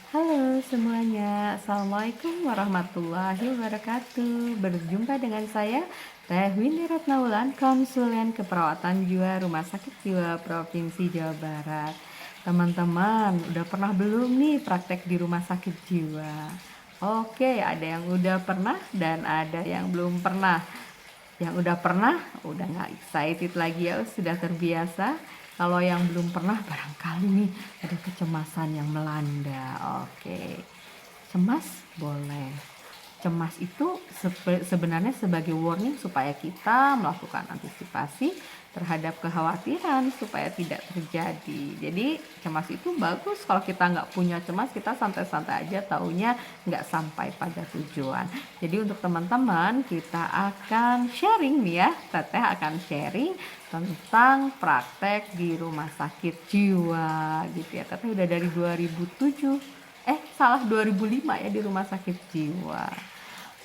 Halo semuanya, Assalamualaikum warahmatullahi wabarakatuh. Berjumpa dengan saya, Teh Windy Ratnaulan, konsulen keperawatan jiwa Rumah Sakit Jiwa Provinsi Jawa Barat. Teman-teman, udah pernah belum nih praktek di rumah sakit jiwa? Oke, ada yang udah pernah dan ada yang belum pernah. Yang udah pernah, udah nggak excited lagi ya, sudah terbiasa. Kalau yang belum pernah, barangkali nih ada kecemasan yang melanda. Oke, cemas boleh. Cemas itu sebenarnya sebagai warning supaya kita melakukan antisipasi terhadap kekhawatiran supaya tidak terjadi. Jadi cemas itu bagus. Kalau kita nggak punya cemas, kita santai-santai aja, taunya nggak sampai pada tujuan. Jadi untuk teman-teman, kita akan sharing nih ya, Teteh akan sharing tentang praktek di rumah sakit jiwa gitu ya. Teteh udah dari 2007, salah 2005 ya di rumah sakit jiwa.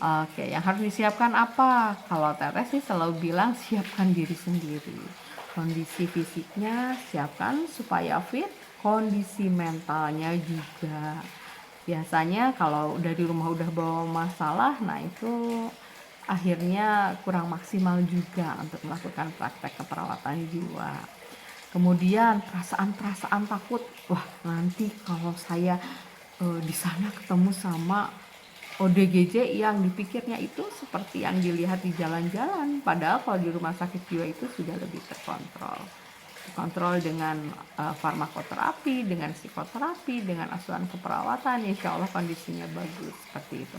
Oke, yang harus disiapkan apa? Kalau Teteh sih selalu bilang siapkan diri sendiri. Kondisi fisiknya siapkan supaya fit, kondisi mentalnya juga. Biasanya kalau udah di rumah udah bawa masalah, nah itu akhirnya kurang maksimal juga untuk melakukan praktek keperawatan jiwa. Kemudian perasaan-perasaan takut, wah nanti kalau saya di sana ketemu sama ODGJ yang dipikirnya itu seperti yang dilihat di jalan-jalan, padahal kalau di rumah sakit jiwa itu sudah lebih terkontrol dengan farmakoterapi, dengan psikoterapi, dengan asuhan keperawatan, insya Allah kondisinya bagus seperti itu.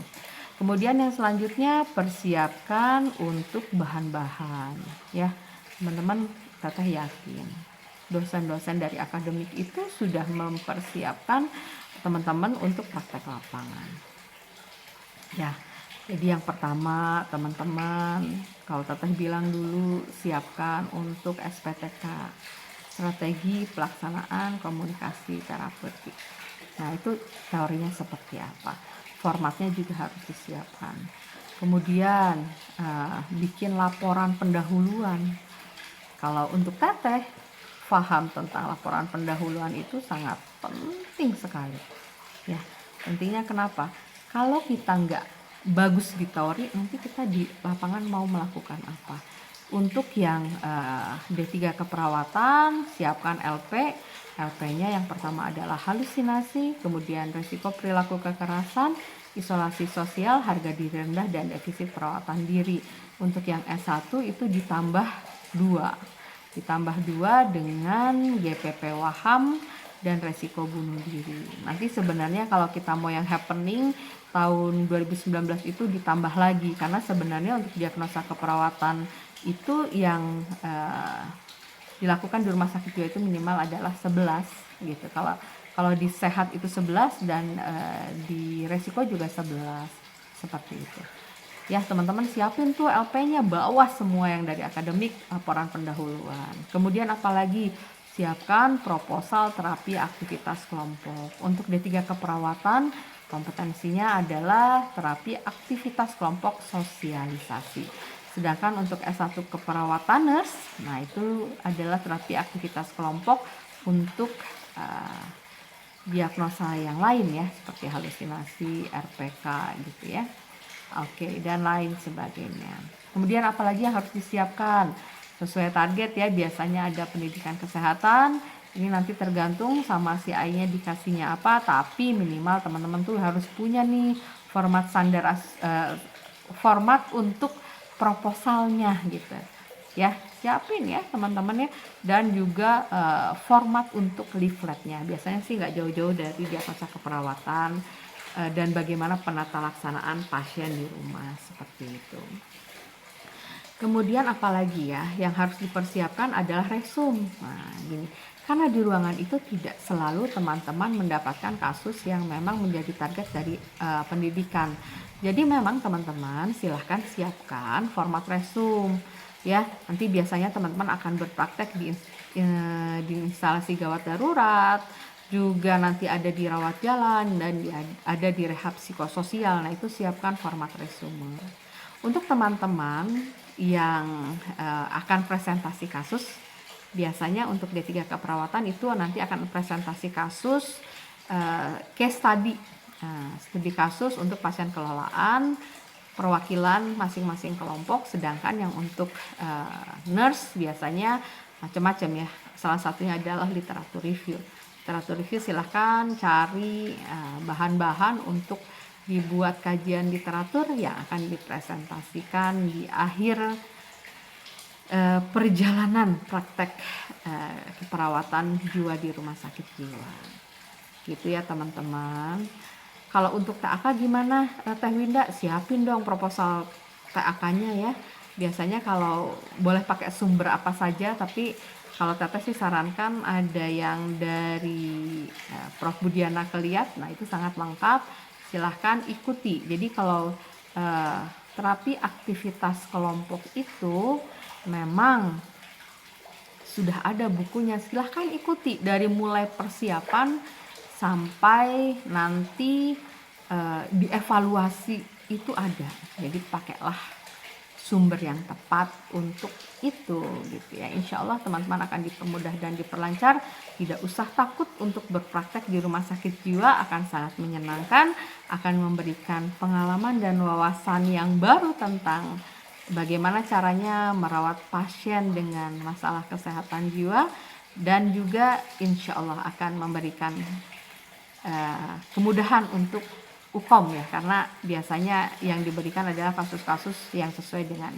Kemudian yang selanjutnya persiapkan untuk bahan-bahan ya teman-teman. Teteh yakin dosen-dosen dari akademik itu sudah mempersiapkan teman-teman untuk praktek lapangan. Ya, jadi yang pertama teman-teman, kalau Teteh bilang dulu siapkan untuk SPTK, strategi pelaksanaan komunikasi terapeutik. Nah itu teorinya seperti apa, formatnya juga harus disiapkan. Kemudian bikin laporan pendahuluan. Kalau untuk Teteh, paham tentang laporan pendahuluan itu sangat penting sekali. Ya, pentingnya kenapa? Kalau kita nggak bagus di teori, nanti kita di lapangan mau melakukan apa? Untuk yang D3 keperawatan, siapkan LP. LP-nya yang pertama adalah halusinasi, kemudian risiko perilaku kekerasan, isolasi sosial, harga diri rendah, dan defisit perawatan diri. Untuk yang S1 itu ditambah 2 dengan GPP Waham dan resiko bunuh diri. Nanti sebenarnya kalau kita mau yang happening tahun 2019 itu ditambah lagi, karena sebenarnya untuk diagnosa keperawatan itu yang dilakukan di rumah sakit jiwa itu minimal adalah 11 gitu. Kalau di sehat itu 11 dan di resiko juga 11 seperti itu. Ya teman-teman siapin tuh LP-nya, bawa semua yang dari akademik, laporan pendahuluan. Kemudian apalagi siapkan proposal terapi aktivitas kelompok. Untuk D3 keperawatan kompetensinya adalah terapi aktivitas kelompok sosialisasi. Sedangkan untuk S1 keperawatan nurse, nah itu adalah terapi aktivitas kelompok untuk diagnosa yang lain ya, seperti halusinasi, RPK gitu ya. Oke, dan lain sebagainya. Kemudian apalagi yang harus disiapkan? Sesuai target ya, biasanya ada pendidikan kesehatan. Ini nanti tergantung sama si AI-nya dikasihnya apa, tapi minimal teman-teman tuh harus punya nih format format untuk proposalnya gitu. Ya, siapin ya teman-teman ya, dan juga format untuk leafletnya. Biasanya sih nggak jauh-jauh dari diagnosa keperawatan dan bagaimana penata laksanaan pasien di rumah seperti itu. Kemudian apalagi ya yang harus dipersiapkan adalah resume. Nah, gini, karena di ruangan itu tidak selalu teman-teman mendapatkan kasus yang memang menjadi target dari pendidikan. Jadi memang teman-teman silahkan siapkan format resume. Ya, nanti biasanya teman-teman akan berpraktek di instalasi gawat darurat, juga nanti ada di rawat jalan dan ada di rehab psikososial. Nah itu siapkan format resume. Untuk teman-teman yang akan presentasi kasus, biasanya untuk D3 keperawatan itu nanti akan presentasi kasus case study, studi kasus untuk pasien kelolaan perwakilan masing-masing kelompok, sedangkan yang untuk nurse biasanya macam-macam ya. Salah satunya adalah literatur review. Literatur review silahkan cari bahan-bahan untuk dibuat kajian literatur yang akan dipresentasikan di akhir perjalanan praktek keperawatan jiwa di rumah sakit jiwa. Gitu ya teman-teman. Kalau untuk TAK gimana Teh Winda? Siapin dong proposal TAK-nya ya. Biasanya kalau boleh pakai sumber apa saja, tapi kalau Teteh sih sarankan ada yang dari Prof. Budiana Keliat, nah itu sangat lengkap, silahkan ikuti. Jadi kalau terapi aktivitas kelompok itu memang sudah ada bukunya, silahkan ikuti dari mulai persiapan sampai nanti dievaluasi itu ada. Jadi pakailah sumber yang tepat untuk itu gitu ya. Insya Allah teman-teman akan dipermudah dan diperlancar, tidak usah takut untuk berpraktek di rumah sakit jiwa, akan sangat menyenangkan, akan memberikan pengalaman dan wawasan yang baru tentang bagaimana caranya merawat pasien dengan masalah kesehatan jiwa, dan juga insya Allah akan memberikan kemudahan untuk UKOM ya, karena biasanya yang diberikan adalah kasus-kasus yang sesuai dengan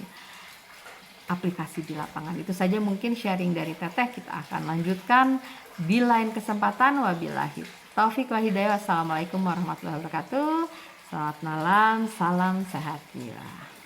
aplikasi di lapangan. Itu saja mungkin sharing dari Teteh, kita akan lanjutkan di lain kesempatan. Wabillahi taufik wa hidayah. Wassalamualaikum warahmatullahi wabarakatuh. Selamat malam, salam sehat jiwa.